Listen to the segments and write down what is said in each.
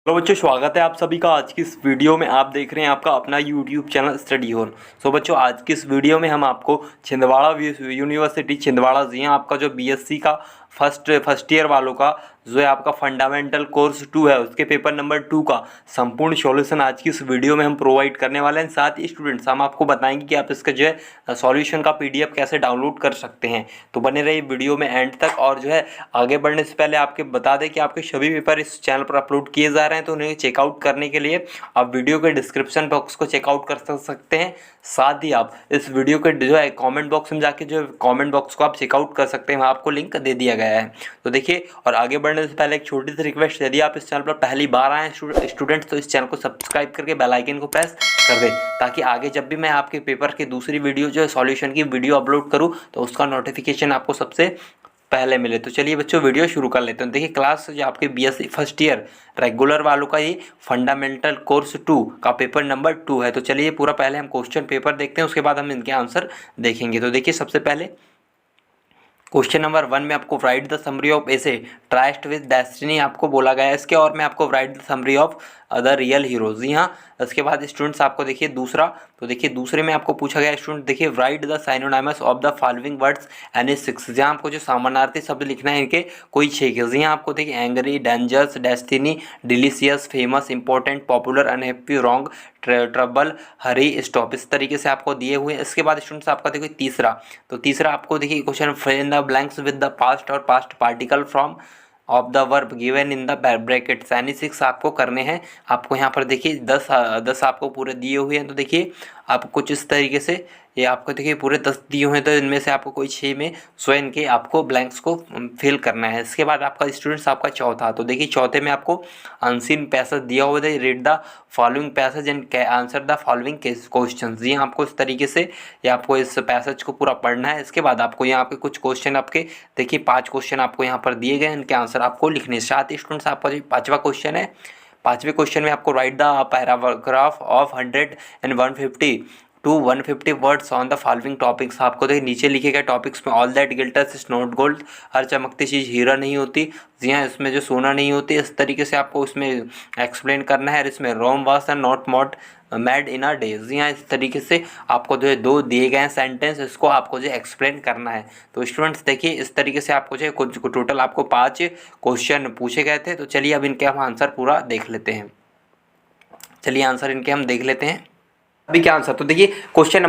Hello बच्चों, स्वागत है आप सभी का आज की इस वीडियो में। आप देख रहे हैं आपका अपना यूट्यूब चैनल स्टडी होन। सो बच्चों, आज की इस वीडियो में हम आपको छिंदवाड़ा यूनिवर्सिटी छिंदवाड़ा जी हाँ आपका जो बीएससी का फर्स्ट ईयर वालों का जो है आपका फंडामेंटल कोर्स 2 है उसके पेपर नंबर 2 का संपूर्ण सॉल्यूशन आज की इस वीडियो में हम प्रोवाइड करने वाले हैं। साथ ही स्टूडेंट्स हम आपको बताएंगे कि आप इसका जो है सॉल्यूशन का पीडीएफ कैसे डाउनलोड कर सकते हैं। तो बने रहिए वीडियो में एंड तक। और जो है आगे बढ़ने से पहले आपके बता दें कि आपके सभी पेपर इस चैनल पर अपलोड किए जा रहे हैं, तो उन्हें चेकआउट करने के लिए आप वीडियो के डिस्क्रिप्शन बॉक्स को चेकआउट कर सकते हैं। साथ ही आप इस वीडियो के जो है कमेंट बॉक्स में जाके जो कमेंट बॉक्स को आप चेकआउट कर सकते हैं, वहाँ आपको लिंक दे दिया गया है। तो देखिए, और आगे बढ़ने से पहले एक छोटी सी रिक्वेस्ट, यदि आप इस चैनल पर पहली बार आए हैं स्टूडेंट्स, तो इस चैनल को सब्सक्राइब करके बेल आइकन को प्रेस कर दें, ताकि आगे जब भी मैं आपके पेपर की दूसरी वीडियो जो है सॉल्यूशन की वीडियो अपलोड करूं तो उसका नोटिफिकेशन आपको सबसे पहले मिले। तो चलिए बच्चों, वीडियो शुरू कर लेते हैं। देखिए, क्लास जो आपके बीएससी फर्स्ट ईयर रेगुलर वालों का ये फंडामेंटल कोर्स 2 का पेपर नंबर 2 है। तो चलिए पूरा पहले हम क्वेश्चन पेपर देखते हैं, उसके बाद हम इनके आंसर देखेंगे। तो देखिए, सबसे पहले क्वेश्चन नंबर 1 में आपको राइट द समरी ऑफ ऐसे ट्राइस्ट विद डेस्टिनी आपको बोला गया है इसके, और मैं आपको write the summary of other real heroes. जी हाँ, इसके बाद स्टूडेंट्स आपको देखिए दूसरा, तो देखिए दूसरे में आपको पूछा गया स्टूडेंट, देखिए write the synonyms of the following words any 6। जहाँ आपको जो समानार्थी शब्द लिखना है इनके कोई 6 के। यहाँ आपको देखिए angry, dangerous, destiny, delicious, famous, important, popular, unhappy, wrong, trouble, hurry, stop, इस तरीके से आपको दिए हुए हैं। इसके बाद स्टूडेंट्स आपका देखिए तीसरा, तो तीसरा आपको देखिए question fill in the blanks with the past और past particle form of the verb given in the brackets यानी 6 आपको करने हैं। आपको यहाँ पर देखिए 10 आपको पूरे दिए हुए हैं। तो देखिए आप कुछ इस तरीके से ये आपको देखिए पूरे 10 दिए हुए हैं, तो इनमें से आपको कोई 6 में स्वयं के आपको ब्लैंक्स को फिल करना है। इसके बाद आपका स्टूडेंट्स आपका चौथा, तो देखिए चौथे में आपको अनसीन पैसेज दिया हुआ है, read the following passage and answer the following question. जी आपको इस तरीके से ये आपको इस पैसेज को पूरा पढ़ना है। इसके बाद आपको यहाँ पे कुछ क्वेश्चन आपके देखिए 5 क्वेश्चन आपको यहाँ पर दिए गए, इनके आंसर आपको लिखने। साथ ही स्टूडेंट्स आपका जो 5वां क्वेश्चन है, 5वें क्वेश्चन में आपको write the paragraph of 100 and 150 to 150 words on the following topics. आपको देखिए नीचे लिखे गए टॉपिक्स में all that glitters is not gold, हर चमकती चीज़ हीरा नहीं होती। जी हाँ, इसमें जो सोना नहीं होती, इस तरीके से आपको इसमें एक्सप्लेन करना है। और इसमें रोम वास एंड नॉट मॉड मैड इन अ डे। जी हाँ, इस तरीके से आपको जो है 2 दिए गए हैं सेंटेंस, इसको आपको जो एक्सप्लेन करना है। तो स्टूडेंट्स देखिए इस तरीके से आपको जो है कुछ टोटल आपको 5 क्वेश्चन पूछे गए थे। तो चलिए अब इनके हम आंसर पूरा देख लेते हैं। चलिए आंसर इनके हम देख लेते हैं अभी क्या आंसर। तो देखिए क्वेश्चन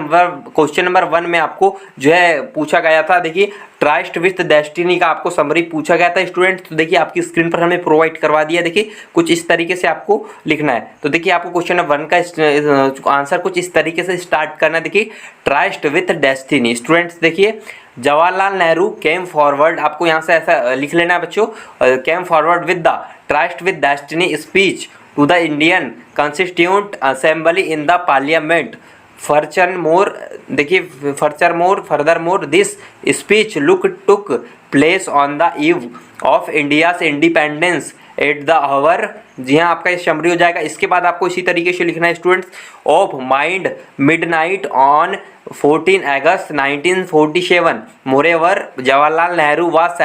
नंबर 1 में आपको जो है पूछा गया था, देखिए ट्राइस्ट विथ डेस्टिनी का आपको समरी पूछा गया था स्टूडेंट। तो देखिए आपकी स्क्रीन पर हमने प्रोवाइड करवा दिया। देखिए कुछ इस तरीके से आपको लिखना है। तो देखिए आपको क्वेश्चन नंबर 1 का आंसर कुछ इस तरीके से स्टार्ट करना है। देखिए ट्राइस्ट विथ डेस्टिनी, स्टूडेंट्स देखिए जवाहरलाल नेहरू केम फॉरवर्ड, आपको यहाँ से ऐसा लिख लेना है बच्चों, came forward with the tryst with destiny speech to the Indian Constituent Assembly in the Parliament. Furthermore, this speech took place on the eve of India's independence at the hour। जी हाँ, आपका ये समरी हो जाएगा। इसके बाद आपको इसी तरीके से लिखना है students, of mind midnight on 14 August 1947। Moreover Jawaharlal Nehru was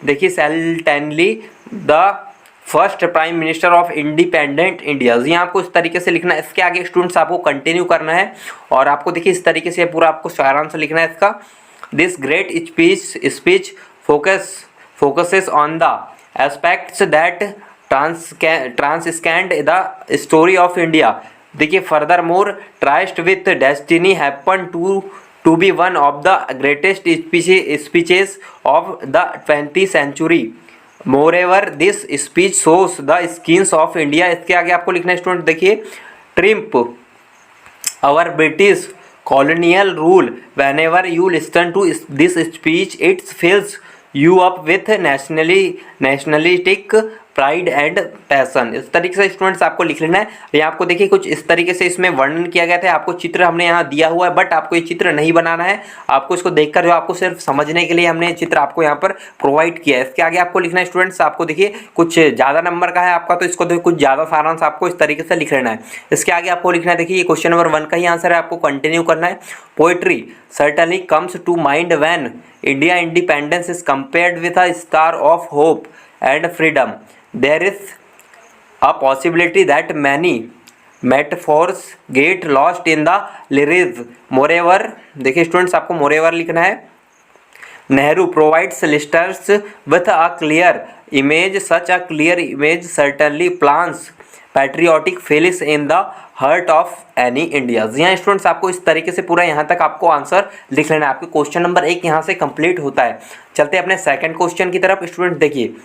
देखिए certainly the first prime minister of independent India. जी आपको इस तरीके से लिखना है। इसके आगे स्टूडेंट्स आपको कंटिन्यू करना है और आपको देखिए इस तरीके से पूरा आपको सारांश लिखना है इसका। This great speech focuses on the aspects that transcend the story of India. देखिए furthermore tryst with destiny happen to be one of the greatest speeches of the 20th century. Moreover this speech shows the scenes of India. इसके आगे आपको लिखना है student, देखिए triumph our British colonial rule. Whenever you listen to this speech it fills you up with nationalistic pride and passion. इस तरीके से students आपको लिख लेना है। ये आपको देखिए कुछ इस तरीके से इसमें वर्णन किया गया था। आपको चित्र हमने यहाँ दिया हुआ है, बट आपको ये चित्र नहीं बनाना है। आपको इसको देखकर जो आपको सिर्फ समझने के लिए हमने चित्र आपको यहाँ पर प्रोवाइड किया है। इसके आगे आपको लिखना है स्टूडेंट्स, आपको देखिए कुछ ज़्यादा नंबर का है आपका, तो इसको देखिए कुछ ज़्यादा सारांश आपको इस तरीके से लिख लेना है। इसके आगे आपको लिखना है, देखिए ये क्वेश्चन नंबर 1 का ही आंसर है, आपको कंटिन्यू करना है। Poetry certainly comes to mind when India independence is compared with a star of hope and freedom. There is a possibility that many metaphors get lost in the lyrics moreover, देखिए students आपको moreover लिखना है। Nehru provides listeners with a clear image, such a clear image certainly plants patriotic feelings in the heart of any India. यहाँ students आपको इस तरीके से पूरा यहाँ तक आपको आंसर लिख लेना है। आपके क्वेश्चन नंबर 1 यहाँ से कंप्लीट होता है। चलते हैं अपने सेकंड क्वेश्चन की तरफ। स्टूडेंट देखिए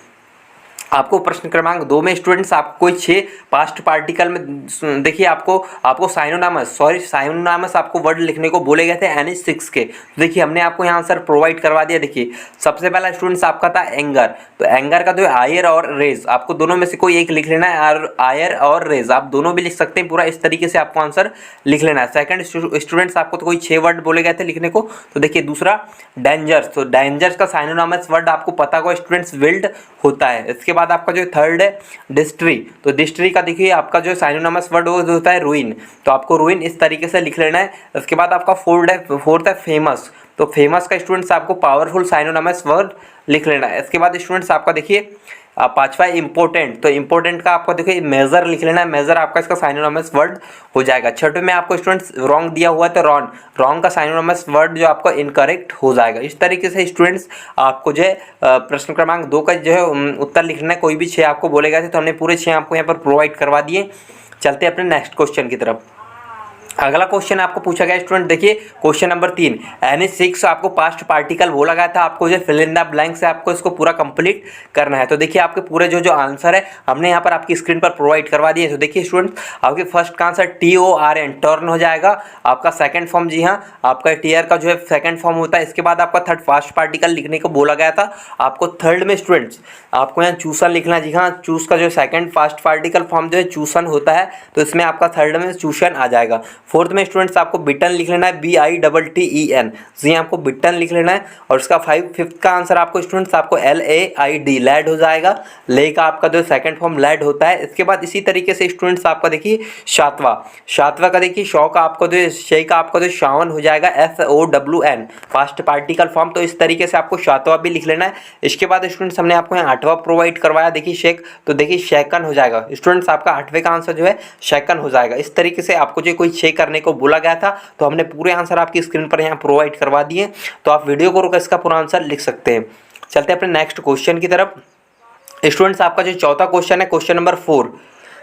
आपको प्रश्न क्रमांक 2 में स्टूडेंट्स आपको कोई 6 पास्ट पार्टिकल में देखिए आपको साइनोनिमस आपको वर्ड लिखने को बोले गए थे एनी 6 के। देखिए हमने आपको यहाँ आंसर प्रोवाइड करवा दिया। देखिए सबसे पहला स्टूडेंट्स आपका था एंगर, तो एंगर का जो आयर और रेज आपको दोनों में से कोई एक लिख लेना है। आयर और रेज आप दोनों भी लिख सकते हैं, पूरा इस तरीके से आपको आंसर लिख लेना है। सेकंड स्टूडेंट्स आपको तो कोई 6 वर्ड बोले गए थे लिखने को, तो देखिए दूसरा डेंजर्स, तो डेंजर्स का साइनोनिमस वर्ड आपको पता होगा स्टूडेंट्स विल्ड होता है। इसके बाद आपका जो थर्ड है डिस्ट्री, तो डिस्ट्री का देखिए आपका जो साइनोनिमस वर्ड वो होता है रूइन, तो आपको रूइन इस तरीके से लिख लेना है। इसके बाद आपका फोर्थ है फेमस, तो फेमस का स्टूडेंट्स आपको पावरफुल साइनोनिमस वर्ड लिख लेना है। इसके बाद स्टूडेंट्स आपका देखिए पांचवा इंपॉर्टेंट, तो इंपॉर्टेंट का आपको देखिए मेजर लिख लेना है। मेजर आपका इसका साइनोनिमस वर्ड हो जाएगा। छठे में आपको स्टूडेंट्स रॉन्ग दिया हुआ है, तो रॉन्ग का साइनोनिमस वर्ड जो आपको इनकरेक्ट हो जाएगा। इस तरीके से स्टूडेंट्स आपको जो है प्रश्न क्रमांक 2 का जो है उत्तर लिखना है। कोई भी 6 आपको बोले गए थे, तो हमने पूरे 6 आपको यहाँ पर प्रोवाइड करवा दिए। चलते हैं अपने नेक्स्ट क्वेश्चन की तरफ। अगला क्वेश्चन आपको पूछा गया स्टूडेंट देखिए क्वेश्चन नंबर 3, एनी 6 आपको पास्ट पार्टिकल बोला गया था, आपको जो फिल इन द ब्लैंक से आपको इसको पूरा कंप्लीट करना है। तो देखिए आपके पूरे जो आंसर है हमने यहाँ पर आपकी स्क्रीन पर प्रोवाइड करवा दिए। तो देखिए स्टूडेंट आपके फर्स्ट का आंसर TORN टर्न हो जाएगा। आपका सेकंड फॉर्म जी हाँ आपका टीयर का जो है सेकंड फॉर्म होता है। इसके बाद आपका थर्ड फास्ट पार्टिकल लिखने को बोला गया था। आपको थर्ड में स्टूडेंट्स आपको यहाँ चूसन लिखना है। जी हाँ चूस का जो सेकंड फास्ट पार्टिकल फॉर्म जो है चूसन होता है, तो इसमें आपका थर्ड में चूसन आ जाएगा। फोर्थ में स्टूडेंट्स आपको बिटन लिख लेना है, BITTEN, जी आपको बिटन लिख लेना है। और इसका फिफ्थ का आंसर आपको स्टूडेंट्स आपको LAID लैड हो जाएगा। ले का आपका जो सेकंड फॉर्म लैड होता है। इसके बाद इसी तरीके से स्टूडेंट्स आपका देखिए सातवां का देखिए शौ का आपको जो शे का आपका जो शावन हो जाएगा FOWN फास्ट पार्टिकल फॉर्म। तो इस तरीके से आपको सातवां भी लिख लेना है। इसके बाद स्टूडेंट्स हमने आपको यहाँ 8वां प्रोवाइड करवाया देखिए शेक, तो देखिए शेकन हो जाएगा। स्टूडेंट्स आपका 8वें का आंसर जो है शेकन हो जाएगा। इस तरीके से आपको जो कोई चेक करने को बोला गया था, तो हमने पूरे आंसर आपकी स्क्रीन पर यहाँ प्रोवाइड करवा दिए। तो आप वीडियो को रोक इसका पूरा आंसर लिख सकते हैं। चलते हैं अपने नेक्स्ट क्वेश्चन की तरफ। स्टूडेंट्स आपका जो चौथा क्वेश्चन है क्वेश्चन नंबर 4,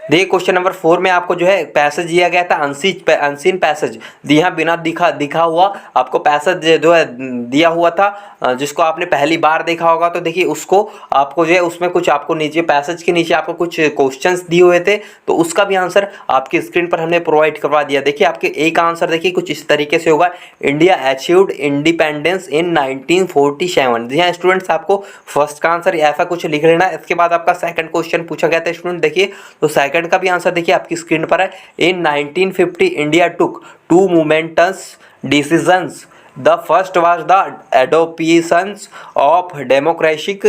देखिए क्वेश्चन नंबर 4 में आपको जो है पैसेज दिया गया था अनसीन पैसेज, यहाँ बिना दिखा हुआ आपको पैसेज जो है दिया हुआ था, जिसको आपने पहली बार देखा होगा। तो देखिए उसको आपको जो है उसमें कुछ आपको नीचे पैसेज के नीचे आपको कुछ क्वेश्चंस दिए हुए थे, तो उसका भी आंसर आपकी स्क्रीन पर हमने प्रोवाइड करवा दिया। देखिए आपके एक आंसर देखिए कुछ इस तरीके से होगा, इंडिया अचीव्ड इंडिपेंडेंस इन 1947। जी हाँ स्टूडेंट्स आपको फर्स्ट का आंसर ऐसा कुछ लिख लेना है। इसके बाद आपका सेकंड क्वेश्चन पूछा गया था स्टूडेंट देखिए, तो सेकंड का भी आंसर देखिए आपकी स्क्रीन पर है। In 1950 India took 2 momentous decisions, the first was the adoption of democratic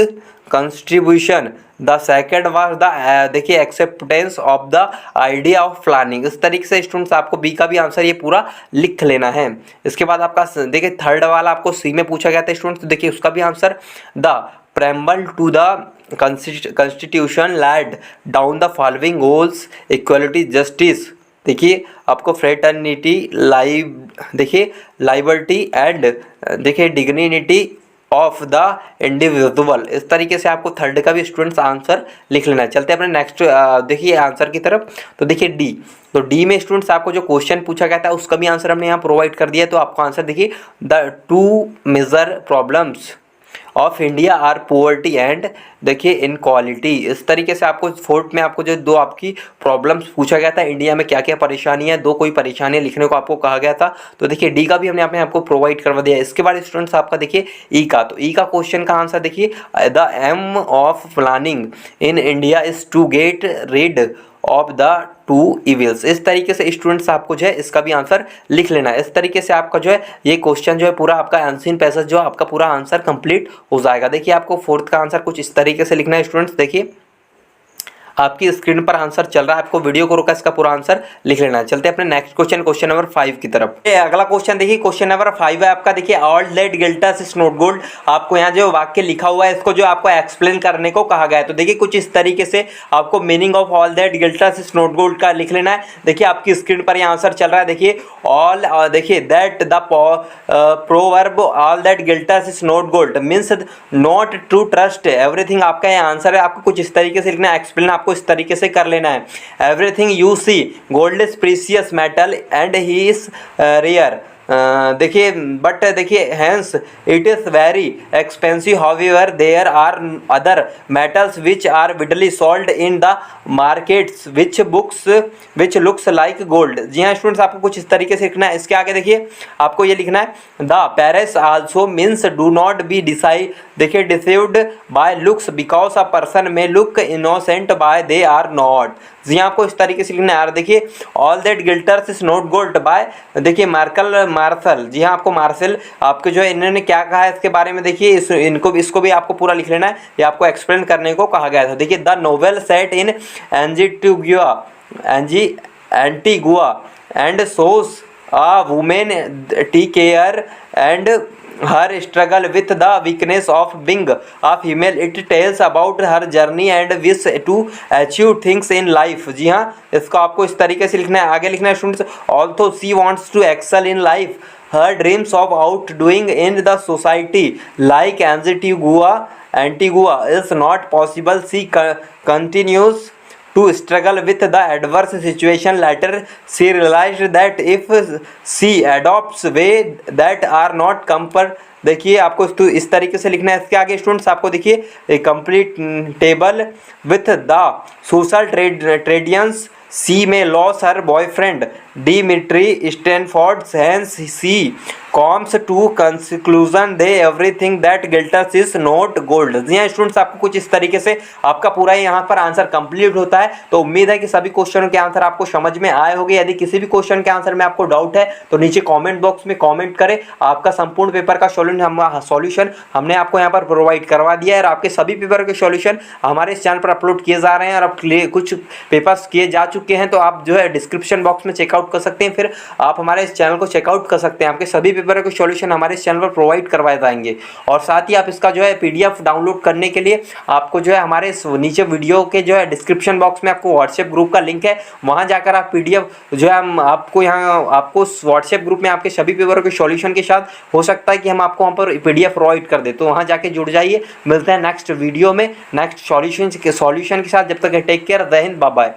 constitution, the second was the देखिए acceptance of the idea of planning. इस तरीके से स्टूडेंट्स आपको बी का भी आंसर ये पूरा लिख लेना है। इसके बाद आपका देखिए थर्ड वाला आपको सी में पूछा गया था स्टूडेंट्स, तो देखिए उसका भी answer the preamble to the constitution laid down the following goals, equality, justice, देखिए आपको फ्रेटर्निटी देखिए लिबर्टी एंड देखिए डिग्निटी ऑफ द इंडिविजुअल। इस तरीके से आपको थर्ड का भी स्टूडेंट्स आंसर लिख लेना है। चलते हैं अपने नेक्स्ट देखिए आंसर की तरफ। तो देखिए डी, तो डी में स्टूडेंट्स आपको जो क्वेश्चन पूछा गया था उसका भी आंसर हमने यहाँ प्रोवाइड कर दिया। तो आपका आंसर देखिए the 2 major problems of India are poverty and देखिए इनक्वालिटी। इस तरीके से आपको फोर्थ में आपको जो 2 आपकी प्रॉब्लम्स पूछा गया था, इंडिया में क्या क्या परेशानी है, 2 कोई परेशानियां लिखने को आपको कहा गया था। तो देखिए डी का भी हमने यहाँ पे आपको प्रोवाइड करवा दिया। इसके बाद स्टूडेंट्स आपका देखिए ई का, तो ई का क्वेश्चन का आंसर देखिए the aim of planning in India is to get rid of the 2 evils. इस तरीके से स्टूडेंट्स आपको जो है इसका भी आंसर लिख लेना है। इस तरीके से आपका जो है ये क्वेश्चन जो है पूरा आपका अनसीन पैसेज जो आपका पूरा आंसर कंप्लीट हो जाएगा। देखिए आपको फोर्थ का आंसर कुछ इस तरीके से लिखना है स्टूडेंट्स। देखिए आपकी स्क्रीन पर आंसर चल रहा है, आपको वीडियो को रोका इसका पूरा आंसर लिख लेना है। चलते हैं अपने नेक्स्ट क्वेश्चन नंबर 5 की तरफ। ये अगला क्वेश्चन देखिए, क्वेश्चन नंबर 5 है आपका। देखिए all that glitters is not gold, आपको यहाँ जो वाक्य लिखा हुआ है इसको जो आपको एक्सप्लेन करने को कहा गया है। तो देखिए कुछ इस तरीके से आपको meaning of all that glitters is not gold का लिख लेना है। देखिए आपकी स्क्रीन पर ये आंसर चल रहा है। देखिए ऑल देखिए that the proverb all that glitters is not gold means not to trust everything, आपका ये आंसर है। आपको कुछ इस तरीके से लिखना है, एक्सप्लेन आपको इस तरीके से कर लेना है। Everything you see gold is precious metal and he is rare, देखिए बट देखिए hence it is very expensive, however there are other metals which are widely sold in the markets which looks like gold. जी हाँ students, आपको कुछ इस तरीके से लिखना है। इसके आगे देखिए आपको ये लिखना है the phrase also means do not be decide, देखिए deceived by looks because a person may look innocent by they are not. जी हाँ आपको इस तरीके से लिखना है। देखिए all that glitters is not gold by देखिए मार्शल। जी हाँ आपको मार्शल आपके जो है इन्होंने क्या कहा है इसके बारे में देखिए इसको भी आपको पूरा लिख लेना है, ये आपको एक्सप्लेन करने को कहा गया था। देखिए the novel set in Antigua and shows a women take care and her struggle with the weakness of being a female. It tells about her journey and wish to achieve things in life। जी हाँ इसको आपको इस तरीके से लिखना है। आगे लिखना है students, although she wants to excel in life, her dreams of outdoing in the society like Antigua is not possible। She continues to struggle with the adverse situation. Later she realized that if she adopts way that are not comfort, देखिए आपको इस तरीके से लिखना है। इसके आगे students आपको देखिए complete table with the social traditions she may loss her boyfriend Dmitri Stanford hence she comes to conclusion they everything that glitters is not gold. जी हाँ स्टूडेंट्स, आपको कुछ इस तरीके से आपका पूरा यहाँ पर आंसर कंप्लीट होता है। तो उम्मीद है कि सभी क्वेश्चनों के आंसर आपको समझ में आए होंगे। यदि किसी भी क्वेश्चन के आंसर में आपको डाउट है तो नीचे कमेंट बॉक्स में कमेंट करें। आपका संपूर्ण पेपर का सॉल्यूशन हमने आपको यहाँ पर प्रोवाइड करवा दिया है और आपके सभी पेपर के सॉल्यूशन हमारे इस चैनल पर अपलोड किए जा रहे हैं और अब कुछ पेपर्स किए जा चुके हैं। तो आप जो है डिस्क्रिप्शन बॉक्स में चेकआउट कर सकते हैं, फिर आप हमारे इस चैनल को चेकआउट कर सकते हैं। आपके सभी पेपर के सॉल्यूशन हमारे इस चैनल पर प्रोवाइड करवाए जाएंगे और साथ ही आप इसका जो है पीडीएफ डाउनलोड करने के लिए आपको जो है हमारे नीचे वीडियो के जो है डिस्क्रिप्शन बॉक्स में आपको व्हाट्सएप ग्रुप का लिंक है, वहां जाकर आप पीडीएफ जो है हम आपको यहाँ आपको व्हाट्सएप ग्रुप में आपके सभी पेपरों के सॉल्यूशन के साथ हो सकता है कि हम आपको वहाँ पर पीडीएफ प्रोवाइड कर दे। तो वहाँ जाके जुड़ जाइए। मिलते हैं नेक्स्ट वीडियो में नेक्स्ट सॉल्यूशन के साथ। जब तक टेक केयर, जय हिंद, बाय बाय।